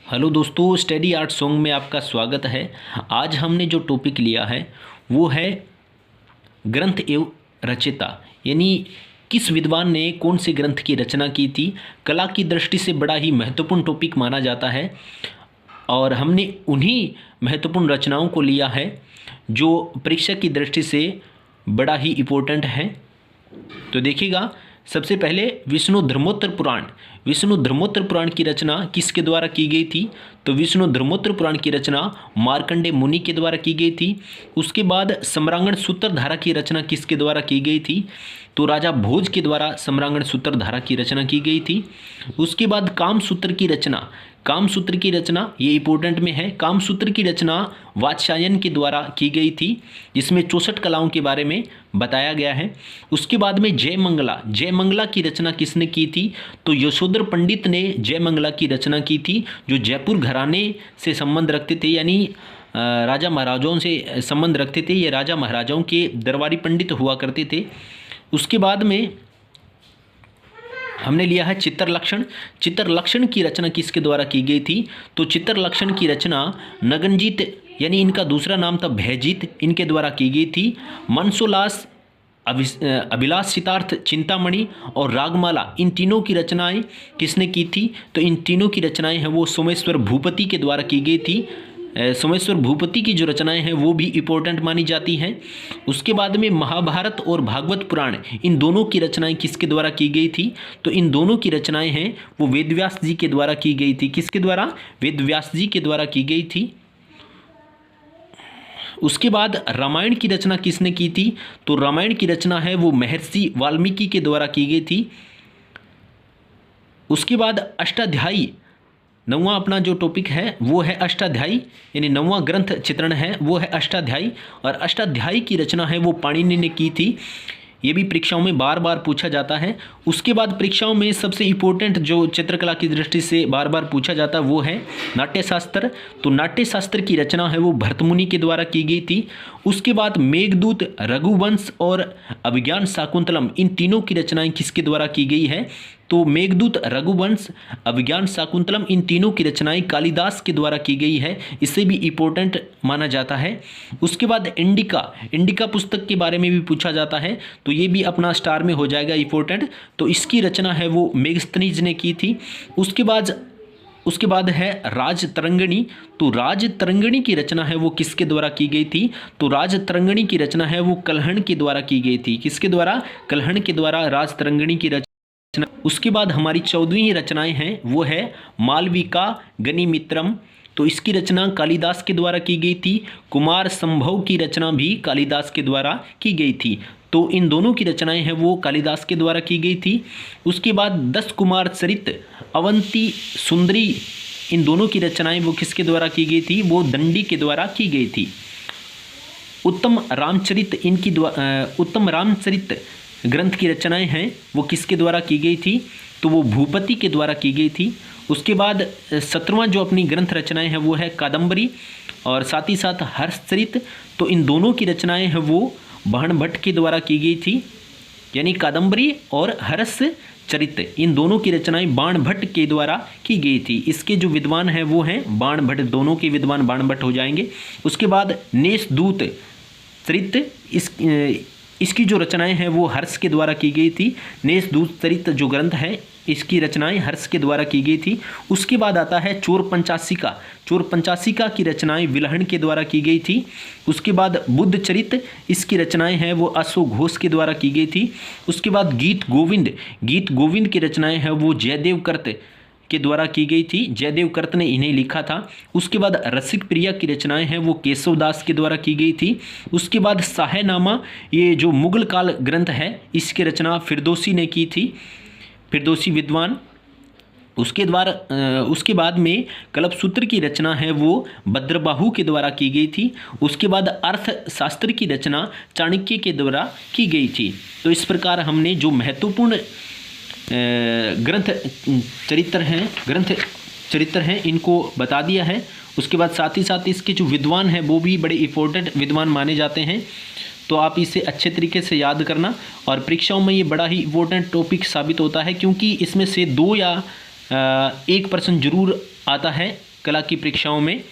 Hello दोस्तों, study art song में आपका स्वागत है। आज हमने जो टॉपिक लिया है वो है ग्रंथ एवं रचयिता, यानी किस विद्वान ने कौन से ग्रंथ की रचना की थी। कला की दृष्टि से बड़ा ही महत्वपूर्ण टॉपिक माना जाता है और हमने उन्हीं महत्वपूर्ण रचनाओं को लिया है जो परीक्षा की दृष्टि से बड़ा ही इम्पोर्टेंट है। तो देखिएगा, सबसे पहले विष्णु धर्मोत्तर पुराण की रचना किसके द्वारा की गई थी? तो विष्णु धर्मोत्तर पुराण की रचना मार्कंडेय मुनि के द्वारा की गई थी। उसके बाद सम्रांगण सूत्रधारा की रचना किसके द्वारा की गई थी? तो राजा भोज के द्वारा सम्रांगण सूत्रधारा की रचना की गई थी। उसके बाद कामसूत्र की रचना ये इंपॉर्टेंट में है। कामसूत्र की रचना वात्स्यायन के द्वारा की गई थी, जिसमें 64 कलाओं के बारे में बताया गया है। उसके बाद में जयमंगला की रचना किसने की थी? तो यशोधर पंडित ने जयमंगला की रचना की थी, जो जयपुर घराने से संबंध रखते थे, यानी राजा महाराजाओं से संबंध रखते थे। ये राजा महाराजाओं के दरबारी पंडित हुआ करते थे। उसके बाद में हमने लिया है चित्रलक्षण की रचना किसके द्वारा की गई थी? तो चित्रलक्षण की रचना नगनजीत, यानी इनका दूसरा नाम था भयजीत, इनके द्वारा की गई थी। मनसोल्लास, अभिलाष सिद्धार्थ चिंतामणि और रागमाला, इन तीनों की रचनाएं किसने की थी? तो इन तीनों की रचनाएं हैं वो सोमेश्वर भूपति के द्वारा की गई थी। सोमेश्वर भूपति की जो रचनाएं हैं वो भी इम्पोर्टेंट मानी जाती हैं। उसके बाद में महाभारत और भागवत पुराण, इन दोनों की रचनाएं किसके द्वारा की गई थी? तो इन दोनों की रचनाएं हैं वो वेदव्यास जी के द्वारा की गई थी। किसके द्वारा? वेदव्यास जी के द्वारा की गई थी। उसके बाद रामायण की रचना किसने की थी? तो रामायण की रचना है वो महर्षि वाल्मीकि के द्वारा की गई थी। उसके बाद अष्टाध्यायी, नौवां अपना जो टॉपिक है वो है अष्टाध्यायी, यानी नौवां ग्रंथ चित्रण है वो है अष्टाध्यायी। और अष्टाध्यायी की रचना है वो पाणिनि ने की थी। ये भी परीक्षाओं में बार बार पूछा जाता है। उसके बाद परीक्षाओं में सबसे इम्पोर्टेंट जो चित्रकला की दृष्टि से बार बार पूछा जाता है वो है नाट्यशास्त्र। तो नाट्यशास्त्र की रचना है वो भरतमुनि के द्वारा की गई थी। उसके बाद मेघदूत, रघुवंश और अभिज्ञान शाकुंतलम, इन तीनों की रचनाएं किसके द्वारा की गई है? तो मेघदूत, रघुवंश, अभिज्ञान शाकुंतलम, इन तीनों की रचनाएं कालिदास के द्वारा की गई है। इसे भी इम्पोर्टेंट माना जाता है। उसके बाद इंडिका पुस्तक के बारे में भी पूछा जाता है, तो ये भी अपना स्टार में हो जाएगा इम्पोर्टेंट। तो इसकी रचना है वो मेगस्थनीज ने की थी। उसके बाद है राजतरंगिणी। तो राजतरंगिणी की रचना है वो किसके द्वारा की गई थी? तो राजतरंगिणी की रचना है वो कल्हण के द्वारा की गई थी। किसके द्वारा? कल्हण के द्वारा राजतरंगिणी की रचना। उसके बाद हमारी 14वीं रचनाएं हैं वो है मालविका गनिमित्रम। तो इसकी रचना कालिदास के द्वारा की गई थी। कुमार संभव की रचना भी कालिदास के द्वारा की गई थी। तो इन दोनों की रचनाएं हैं वो कालिदास के द्वारा की गई थी। उसके बाद 10 कुमार चरित, अवंती सुंदरी, इन दोनों की रचनाएं वो किसके द्वारा की गई थी? वो दंडी के द्वारा की गई थी। उत्तम रामचरित ग्रंथ की रचनाएं हैं वो किसके द्वारा की गई थी? तो वो भूपति के द्वारा की गई थी। उसके बाद 17वां जो अपनी ग्रंथ रचनाएं हैं वो है कादंबरी और साथ ही साथ हर्षचरित। तो इन दोनों की रचनाएं हैं वो बाण भट्ट के द्वारा की गई थी, यानी कादंबरी और हर्षचरित, इन दोनों की रचनाएं बाण भट्ट के द्वारा की गई थी। इसके जो विद्वान हैं वो हैं बाण भट्ट, दोनों के विद्वान बाण भट्ट हो जाएंगे। उसके बाद नेषदूत चरित, इसकी जो रचनाएं हैं वो हर्ष के द्वारा की गई थी। नेषदूत चरित जो ग्रंथ है इसकी रचनाएं हर्ष के द्वारा की गई थी। उसके बाद आता है चोर पंचाशिका की रचनाएं विलहण के द्वारा की गई थी। उसके बाद बुद्ध चरित, इसकी रचनाएं हैं वो अशोक घोष के द्वारा की गई थी। उसके बाद गीत गोविंद की रचनाएं हैं वो जयदेव कर्त के द्वारा की गई थी। जयदेव कर्त ने इन्हें लिखा था। उसके बाद रसिक प्रिया की रचनाएं हैं वो केशवदास के द्वारा की गई थी। उसके बाद साहनामा, ये जो मुगल काल ग्रंथ है इसकी रचना फिरदौसी ने की थी, फिरदौसी विद्वान। उसके बाद में कल्पसूत्र की रचना है वो भद्रबाहु के द्वारा की गई थी। उसके बाद अर्थशास्त्र की रचना चाणक्य के द्वारा की गई थी। तो इस प्रकार हमने जो महत्वपूर्ण ग्रंथ चरित्र हैं इनको बता दिया है। उसके बाद साथ ही साथ इसके जो विद्वान हैं वो भी बड़े इंपॉर्टेंट विद्वान माने जाते हैं। तो आप इसे अच्छे तरीके से याद करना, और परीक्षाओं में ये बड़ा ही इम्पोर्टेंट टॉपिक साबित होता है, क्योंकि इसमें से 2 या 1% जरूर आता है कला की परीक्षाओं में